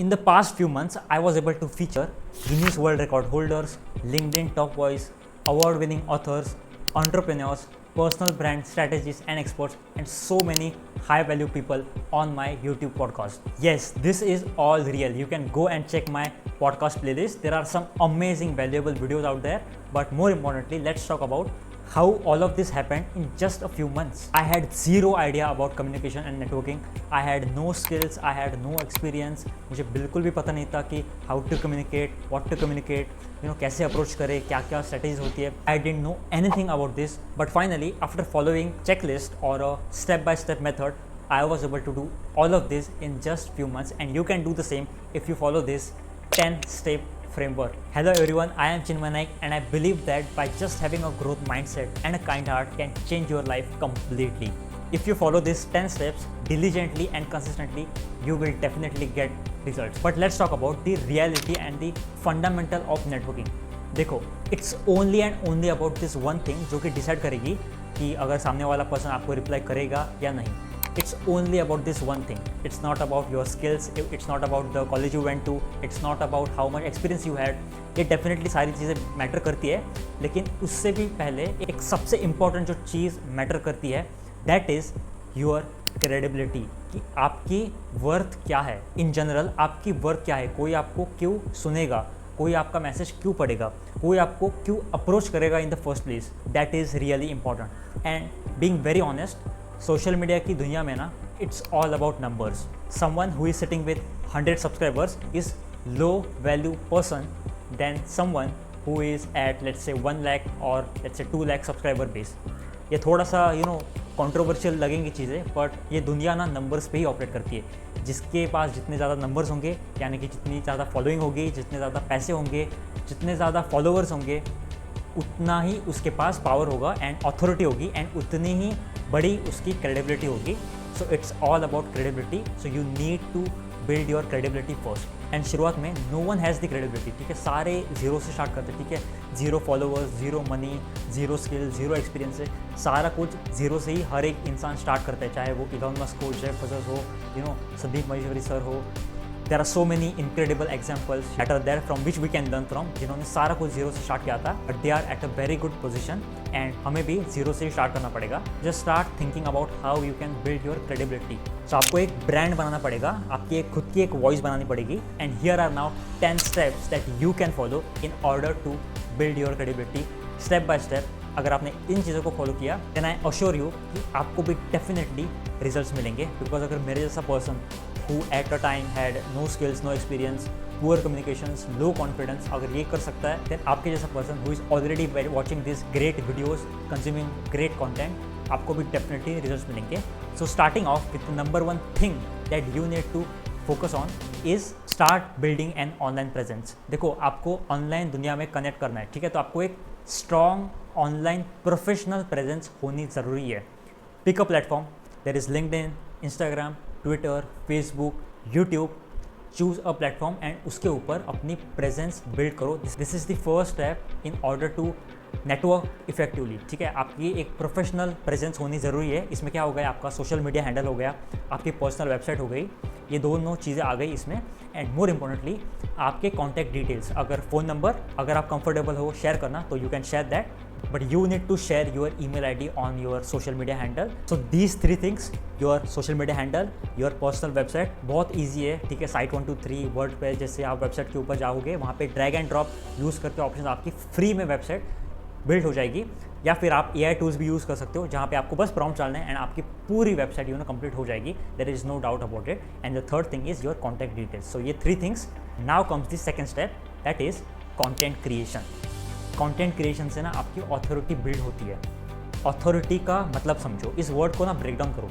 In the past few months, I was able to feature Guinness World Record holders, LinkedIn top voice, award winning authors, entrepreneurs, personal brand strategists and experts, and so many high value people on my YouTube podcast. Yes, this is all real. You can go and check my podcast playlist. There are some amazing, valuable videos out there. But more importantly, let's talk about how all of this happened in just a few months. I had zero idea about communication and networking. I had no skills, I had no experience. मुझे बिल्कुल भी पता नहीं था कि how to communicate, what to communicate, कैसे approach करें, क्या क्या strategies होती है. I didn't know anything about this, but finally after following checklist or a step-by-step method, I was able to do all of this in just few months, and you can do the same if you follow this 10-step framework. Hello everyone, I am Chinmay Naik, and I believe that by just having a growth mindset and a kind heart can change your life completely. If you follow these 10 steps diligently and consistently, you will definitely get results. But let's talk about the reality and the fundamental of networking. देखो, it's only and only about this one thing जो कि decide करेगी कि अगर सामने वाला person आपको reply करेगा या नहीं. It's only about this one thing. It's not about your skills. It's not about the college you went to. It's not about how much experience you had. ये definitely सारी चीज़ें matter करती है, लेकिन उससे भी पहले एक सबसे important जो चीज़ matter करती है, that is your credibility. कि आपकी worth क्या है. In general आपकी worth क्या है. कोई आपको क्यों सुनेगा, कोई आपका मैसेज क्यों पढ़ेगा, कोई आपको क्यों अप्रोच करेगा in the first place. That is really important. And being very honest, social media की दुनिया में ना, it's all about numbers. Someone who is sitting with 100 subscribers is low value person than someone who is at let's say 1 lakh और let's say 2 lakh subscriber base. ये थोड़ा सा controversial लगेंगी चीज़ें, बट ये दुनिया ना नंबर्स पे ही ऑपरेट करती है. जिसके पास जितने ज़्यादा नंबर्स होंगे, यानी कि जितनी ज़्यादा फॉलोइंग होगी, जितने ज़्यादा पैसे होंगे, जितने ज़्यादा फॉलोअर्स होंगे, उतना ही उसके पास पावर होगा एंड अथॉरिटी होगी, एंड उतनी ही बड़ी उसकी क्रेडिबिलिटी होगी. So it's all about credibility. So you need to build your credibility first. And शुरुआत में no one has the credibility. ठीक है, सारे जीरो से स्टार्ट करते हैं. ठीक है, zero followers, zero money, zero skill, zero experience है. सारा कुछ जीरो से ही हर एक इंसान स्टार्ट करता है, चाहे वो इलॉन मस्क हो, जेफ बेजोस हो, संदीप महेश्वरी सर हो. There are so many incredible examples that are there from which we can learn from, जिन्होंने सारा कुछ जीरो से स्टार्ट किया था, but they are at a very good position. And हमें भी जीरो से ही स्टार्ट करना पड़ेगा. Just start thinking about how you can build your credibility. So आपको एक ब्रांड बनाना पड़ेगा, आपकी एक खुद की एक वॉइस बनानी पड़ेगी. And here are now 10 steps that you can follow in order to build your credibility step by step. अगर आपने इन चीज़ों को फॉलो किया, देन आई अश्योर यू कि आपको भी डेफिनेटली रिजल्ट्स मिलेंगे. बिकॉज अगर मेरे जैसा person who at a time had no skills, no experience, poor communications, low confidence, अगर ये कर सकता है, then आपके जैसा person who is already watching these great videos, consuming great content, आपको भी definitely results मिलेंगे. So starting off with the number one thing that you need to focus on is start building an online presence. देखो, आपको online दुनिया में connect करना है. ठीक है, तो आपको एक strong ऑनलाइन प्रोफेशनल प्रेजेंस होनी ज़रूरी है. Pick a platform. There is LinkedIn, Instagram, Twitter, Facebook, YouTube. Choose a platform and उसके ऊपर अपनी प्रेजेंस बिल्ड करो. This is the first step in order to network effectively. ठीक है, आपकी एक प्रोफेशनल प्रेजेंस होनी ज़रूरी है. इसमें क्या हो गया, आपका सोशल मीडिया हैंडल हो गया, आपकी पर्सनल वेबसाइट हो गई, ये दोनों चीज़ें आ गई इसमें. एंड मोर इम्पोर्टेंटली आपके कॉन्टैक्ट डिटेल्स, अगर फ़ोन नंबर अगर आप कंफर्टेबल हो शेयर करना, तो you can share that. But you need to share your email ID on your social media handle. So these 3 things, your social media handle, your personal website, बहुत easy है. ठीक है, Site 123, WordPress जैसे आप website के ऊपर जाओगे, वहाँ पे ड्रैग एंड ड्रॉप यूज़ करके ऑप्शन आपकी फ्री में वेबसाइट बिल्ड हो जाएगी. या फिर आप AI टूल्स भी यूज़ कर सकते हो, जहाँ पे आपको बस प्रॉम्प्ट डालना है एंड आपकी पूरी वेबसाइट कंप्लीट हो जाएगी. There is no doubt about it. And the third thing is your contact details. So ये 3 things. Now comes the second step, that is content creation. Content creation से ना आपकी ऑथोरिटी बिल्ड होती है. Authority का मतलब समझो, इस वर्ड को ना ब्रेक डाउन करो.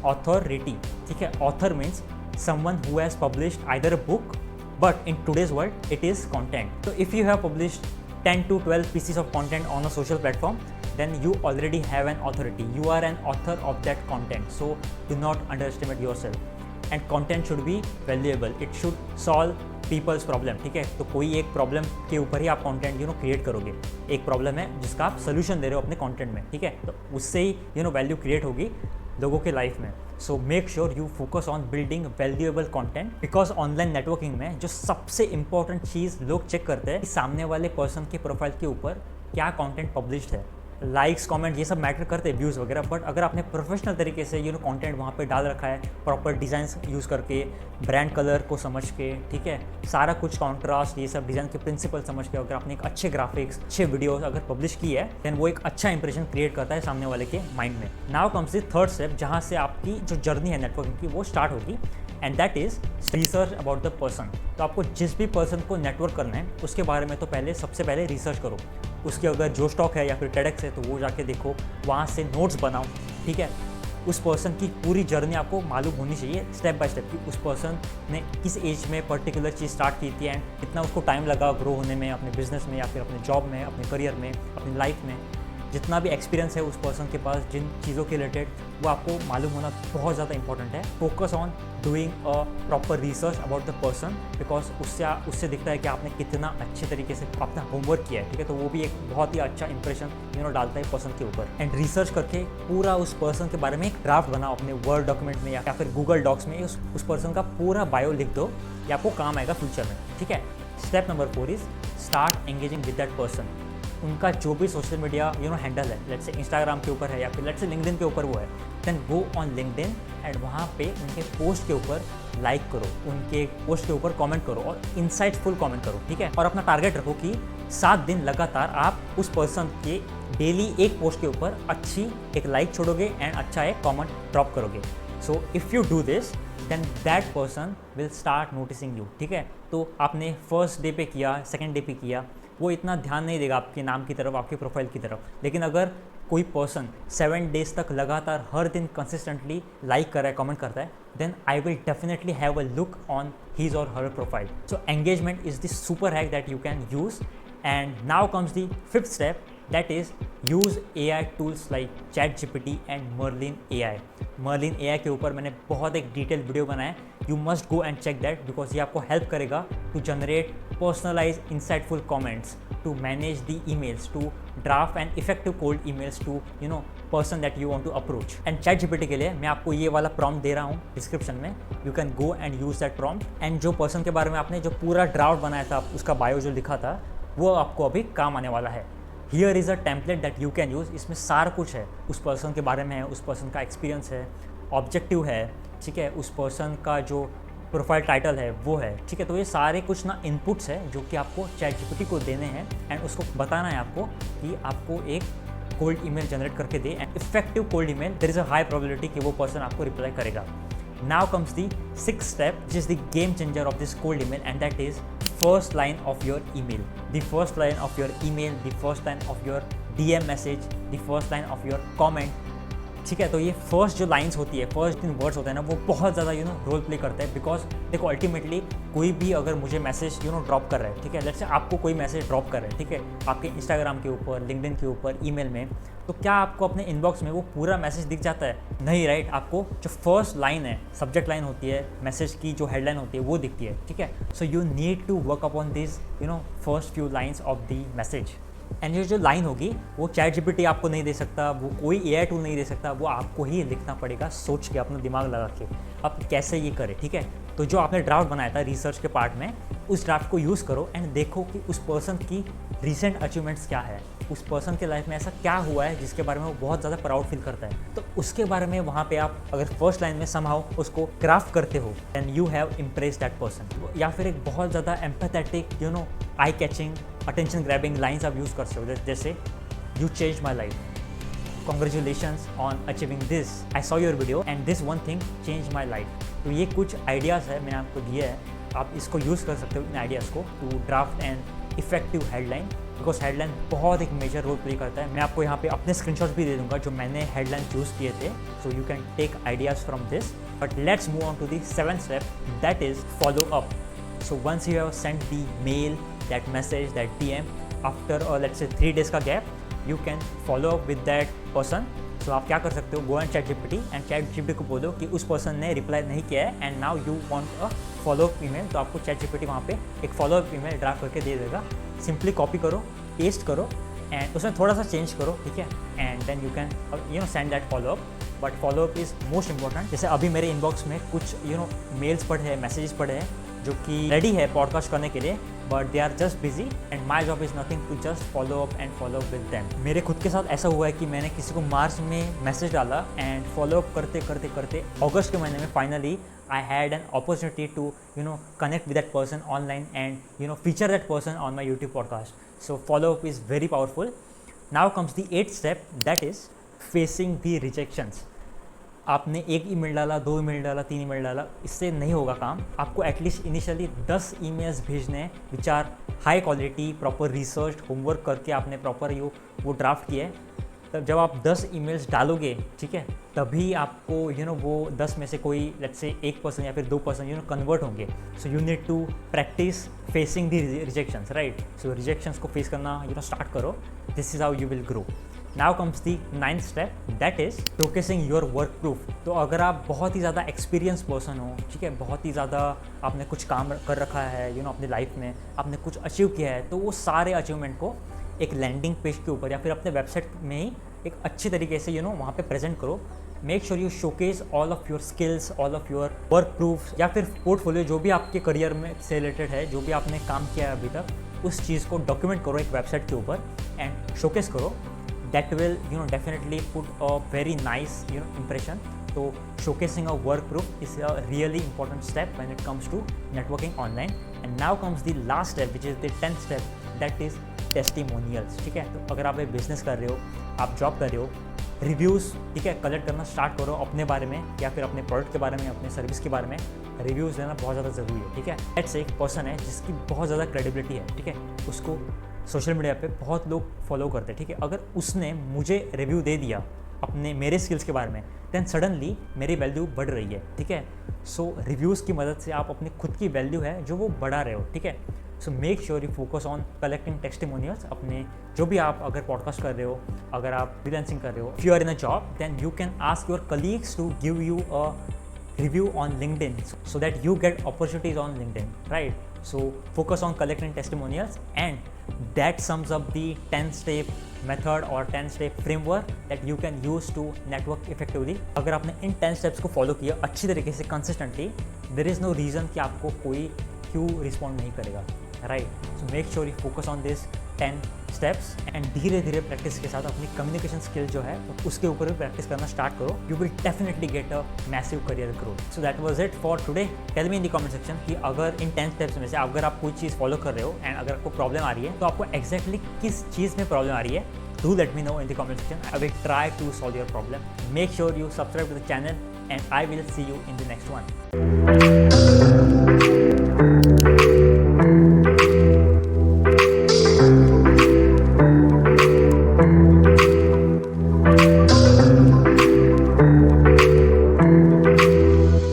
ऑथोरिटी, ठीक है, author means someone who has published either a book, but in today's world it is content. तो if you have published 10 to 12 pieces of content on a social platform, then you already have an authority. You are an author of that content. So do not underestimate yourself. And content should be valuable. It should solve people's problem. ठीक है, तो कोई एक problem के ऊपर ही आप content create करोगे. एक प्रॉब्लम है जिसका आप सोल्यूशन दे रहे हो अपने कंटेंट में. ठीक है, तो उससे ही वैल्यू क्रिएट होगी लोगों के लाइफ में. So make sure you focus on building valuable content, because online networking में जो सबसे इंपॉर्टेंट चीज़ लोग चेक करते हैं कि सामने वाले पर्सन के प्रोफाइल के ऊपर क्या कंटेंट पब्लिश्ड है। लाइक्स कमेंट ये सब मैटर करते हैं, व्यूज़ वगैरह, बट अगर आपने प्रोफेशनल तरीके से कंटेंट वहाँ पे डाल रखा है, प्रॉपर डिज़ाइंस यूज़ करके, ब्रांड कलर को समझ के, ठीक है, सारा कुछ कॉन्ट्रास्ट ये सब डिज़ाइन के प्रिंसिपल समझ के, अगर आपने एक अच्छे ग्राफिक्स, अच्छे वीडियोस अगर पब्लिश की है, देन वो एक अच्छा इंप्रेशन क्रिएट करता है सामने वाले के माइंड में। Now comes the third step, जहाँ से आपकी जो जर्नी है नेटवर्किंग की वो स्टार्ट होगी, and that is research about the person. तो आपको जिस भी पर्सन को नेटवर्क करना है उसके बारे में तो सबसे पहले रिसर्च करो। उसके अगर जो स्टॉक है या फिर टेडेक्स है तो वो जाके देखो, वहाँ से नोट्स बनाओ, ठीक है। उस पर्सन की पूरी जर्नी आपको मालूम होनी चाहिए स्टेप बाय स्टेप, कि उस पर्सन ने किस एज में पर्टिकुलर चीज़ स्टार्ट की थी एंड कितना उसको टाइम लगा ग्रो होने में, अपने बिजनेस में या फिर अपने जॉब में, अपने करियर में, अपनी लाइफ में। जितना भी एक्सपीरियंस है उस पर्सन के पास जिन चीज़ों के रिलेटेड, वो आपको मालूम होना बहुत ज़्यादा इंपॉर्टेंट है। Focus on doing a proper research about the person, because उससे दिखता है कि आपने कितना अच्छे तरीके से अपना होमवर्क किया है, ठीक है। तो वो भी एक बहुत ही अच्छा इंप्रेशन डालता है पर्सन के ऊपर। एंड रिसर्च करके पूरा उस पर्सन के बारे में एक ड्राफ्ट बनाओ अपने वर्ड डॉक्यूमेंट में या फिर गूगल डॉक्स में, उस पर्सन का पूरा बायो लिख दो, ये आपको काम आएगा फ्यूचर में, ठीक है। Step number 4 is start engaging with that person. उनका जो भी सोशल मीडिया हैंडल है, लेट्स से इंस्टाग्राम के ऊपर है या फिर लेट्स से लिंक्डइन के ऊपर वो है, then go on LinkedIn and वहाँ पे उनके पोस्ट के ऊपर लाइक करो, उनके पोस्ट के ऊपर कमेंट करो और इनसाइटफुल कमेंट करो, ठीक है। और अपना टारगेट रखो कि 7 दिन लगातार आप उस पर्सन के डेली एक पोस्ट के ऊपर अच्छी एक लाइक छोड़ोगे एंड अच्छा एक कमेंट ड्रॉप करोगे। So if you do this then that person will start noticing you, ठीक है। तो आपने फर्स्ट डे पे किया, सेकेंड डे पे किया, वो इतना ध्यान नहीं देगा आपके नाम की तरफ, आपके प्रोफाइल की तरफ। लेकिन अगर कोई पर्सन 7 डेज तक लगातार हर दिन कंसिस्टेंटली लाइक कर रहा है, कमेंट करता है, then I will definitely have a look on his or her profile. So engagement is the super hack that you can use. And now comes the 5th step, that is use AI tools like ChatGPT and Merlin AI। Merlin AI के ऊपर मैंने बहुत एक detail video बनाया, you must go and check that, because ये आपको help करेगा to generate personalize insightful comments, to manage the emails, to draft and effective cold emails to person that you want to approach. And ChatGPT के लिए मैं आपको ये वाला prompt दे रहा हूँ डिस्क्रिप्शन में, you can go and use that prompt. And जो पर्सन के बारे में आपने जो पूरा ड्राफ्ट बनाया था, उसका बायो जो लिखा था, वो आपको अभी काम आने वाला है। Here is a template that you can use. इसमें सारा कुछ है, उस पर्सन के बारे में है, उस पर्सन का एक्सपीरियंस है, ऑब्जेक्टिव है, ठीक है, उस पर्सन का जो प्रोफाइल टाइटल है वो है, ठीक है। तो ये सारे कुछ ना इनपुट्स है जो कि आपको ChatGPT को देने हैं एंड उसको बताना है आपको कि आपको एक कोल्ड ईमेल जनरेट करके दे, and effective cold email there is a high probability कि वो पर्सन आपको रिप्लाई करेगा। Now comes the 6th step, which is the game changer of this cold email, and that is first line of your email. The first line of your email, the first line of your DM message, the first line of your comment, ठीक है। तो ये first जो lines होती है, first 3 words होते हैं ना, वो बहुत ज़्यादा रोल प्ले करता है। बिकॉज देखो अल्टीमेटली कोई भी अगर मुझे मैसेज ड्रॉप कर रहा है, ठीक है, लेट्स से आपको कोई मैसेज ड्रॉप कर रहा है, ठीक है, आपके इंस्टाग्राम के ऊपर, लिंक्डइन के ऊपर, ईमेल में, तो क्या आपको अपने इनबॉक्स में वो पूरा मैसेज दिख जाता है? नहीं, राइट। आपको जो फर्स्ट लाइन है, सब्जेक्ट लाइन होती है, मैसेज की जो हेडलाइन होती है वो दिखती है, ठीक है। So you need to work upon this first few lines of the message. And ये जो लाइन होगी वो ChatGPT आपको नहीं दे सकता, वो कोई AI टूल नहीं दे सकता, वो आपको ही लिखना पड़ेगा सोच के, अपना दिमाग लगा के आप कैसे ये करें, ठीक है। तो जो आपने ड्राफ्ट बनाया था रिसर्च के पार्ट में, उस ड्राफ्ट को यूज़ करो एंड देखो कि उस पर्सन की रिसेंट अचीवमेंट्स क्या है, उस पर्सन के लाइफ में ऐसा क्या हुआ है जिसके बारे में वो बहुत ज़्यादा प्राउड फील करता है। तो उसके बारे में वहाँ पे आप अगर फर्स्ट लाइन में समहाउ उसको क्राफ्ट करते हो, then you have impress that person. या फिर एक बहुत ज़्यादा empathetic eye catching, attention grabbing lines आप यूज़ कर सकते हो, जैसे you change my life, congratulations on achieving this, I saw your video and this one thing change my life. तो ये कुछ आइडियाज़ है मैंने आपको दिए है, आप इसको यूज़ कर सकते हो इन आइडियाज़ को to draft and effective headline, because headline बहुत एक मेजर रोल प्ले करता है। मैं आपको यहाँ पे अपने स्क्रीनशॉट्स भी दे दूंगा जो मैंने हेडलाइन चूज़ किए थे, so you can take ideas from this. But let's move on to the 7th step, that is follow up. So once you have sent the mail, that message, that DM, after let's say 3 days का gap, you can follow up with that person. So आप क्या कर सकते हो, go and ChatGPT and ChatGPT को बोलो कि उस पर्सन ने रिप्लाई नहीं किया है and now you want a follow up email, तो आपको ChatGPT वहाँ पे एक फॉलो अप ईमेल ड्राफ्ट करके दे देगा। सिंपली कॉपी करो, पेस्ट करो एंड उसमें थोड़ा सा चेंज करो, ठीक है, and then you can send that follow up. But follow up is most important. जैसे अभी मेरे इनबॉक्स में कुछ मेल्स पड़े हैं, मैसेजेस पड़े हैं जो कि रेडी है पॉडकास्ट करने के लिए, but they are just busy and my job is nothing to just follow up and follow up with them. मेरे खुद के साथ ऐसा हुआ है कि मैंने किसी को मार्च में मैसेज डाला एंड फॉलो अप करते करते करते अगस्त के महीने में finally I had an opportunity to connect with that person online and feature that person on my YouTube podcast. So follow up is very powerful. Now comes the 8th step, that is facing the rejections. आपने एक email डाला, 2 email डाला, 3 email डाला, इससे नहीं होगा काम। आपको एटलीस्ट इनिशियली 10 ईमेल्स भेजने, which are high quality, proper research, homework करके आपने प्रॉपर वो ड्राफ्ट किया है। तब जब आप 10 ईमेल्स डालोगे, ठीक है, तभी आपको वो 10 में से कोई लेट्स से 1% या फिर 2% कन्वर्ट होंगे। So you need to practise facing the rejections, right. So rejections को फेस करना स्टार्ट करो। This is how you will grow. Now comes the 9th step, that is showcasing your work proof. तो अगर आप बहुत ही ज़्यादा experience person हो, ठीक है, बहुत ही ज़्यादा आपने कुछ काम कर रखा है अपनी लाइफ में, आपने कुछ अचीव किया है, तो वो सारे अचीवमेंट को एक लैंडिंग पेज के ऊपर या फिर अपने वेबसाइट में ही एक अच्छी तरीके से वहाँ पे प्रेजेंट करो। Make sure you showcase all of your skills, all of your work proof या फिर पोर्टफोलियो, जो भी आपके करियर में से रिलेटेड है, जो भी आपने काम किया है अभी तक, उस चीज़ को डॉक्यूमेंट करो एक वेबसाइट के ऊपर एंड शोकेस करो। That will definitely put a very nice impression. So showcasing a work proof is a really important step when it comes to networking online. And now comes the last step, which is the 10th step, that is testimonials. ठीक है, तो अगर आप एक business कर रहे हो, आप जॉब कर रहे हो, रिव्यूज़, ठीक है, कलेक्ट करना स्टार्ट करो अपने बारे में या फिर अपने प्रोडक्ट के बारे में, अपने सर्विस के बारे में। रिव्यूज़ लेना बहुत ज़्यादा ज़रूरी है, ठीक है। लेट्स से एक पर्सन है जिसकी बहुत ज़्यादा क्रेडिबिलिटी है, ठीक है, उसको सोशल मीडिया पे बहुत लोग फॉलो करते हैं, ठीक है। अगर उसने मुझे रिव्यू दे दिया मेरे स्किल्स के बारे में, देन सडनली मेरी वैल्यू बढ़ रही है, ठीक है। सो रिव्यूज़ की मदद से आप अपनी खुद की वैल्यू है जो वो बढ़ा रहे हो, ठीक है। So make sure you focus on collecting testimonials. अपने जो भी आप अगर पॉडकास्ट कर रहे हो, अगर आप फ्रीलांसिंग कर रहे हो, if you are in a job, then you can ask your colleagues to give you a review on LinkedIn so that you get opportunities on LinkedIn, right? So focus on collecting testimonials, and that sums up the 10-step method or 10-step framework that you can use to network effectively. अगर आपने इन 10 steps को follow किया अच्छी तरीके से consistently, there is no reason कि आपको कोई क्यों respond नहीं करेगा, right? So make sure you focus on this 10 steps and धीरे धीरे प्रैक्टिस के साथ अपनी कम्युनिकेशन स्किल जो है उसके ऊपर भी प्रैक्टिस करना स्टार्ट करो। You will definitely get a massive career growth. So that was it for today. Tell me in the comment section कि अगर इन 10 स्टेप्स में से अगर आप कोई चीज़ फॉलो कर रहे हो एंड अगर आपको प्रॉब्लम आ रही है, तो आपको एक्जैक्टली किस चीज़ में प्रॉब्लम आ रही है, do let me know in the comment section. I will try to solve your problem. Make sure you subscribe to the channel and I will see you in the next one.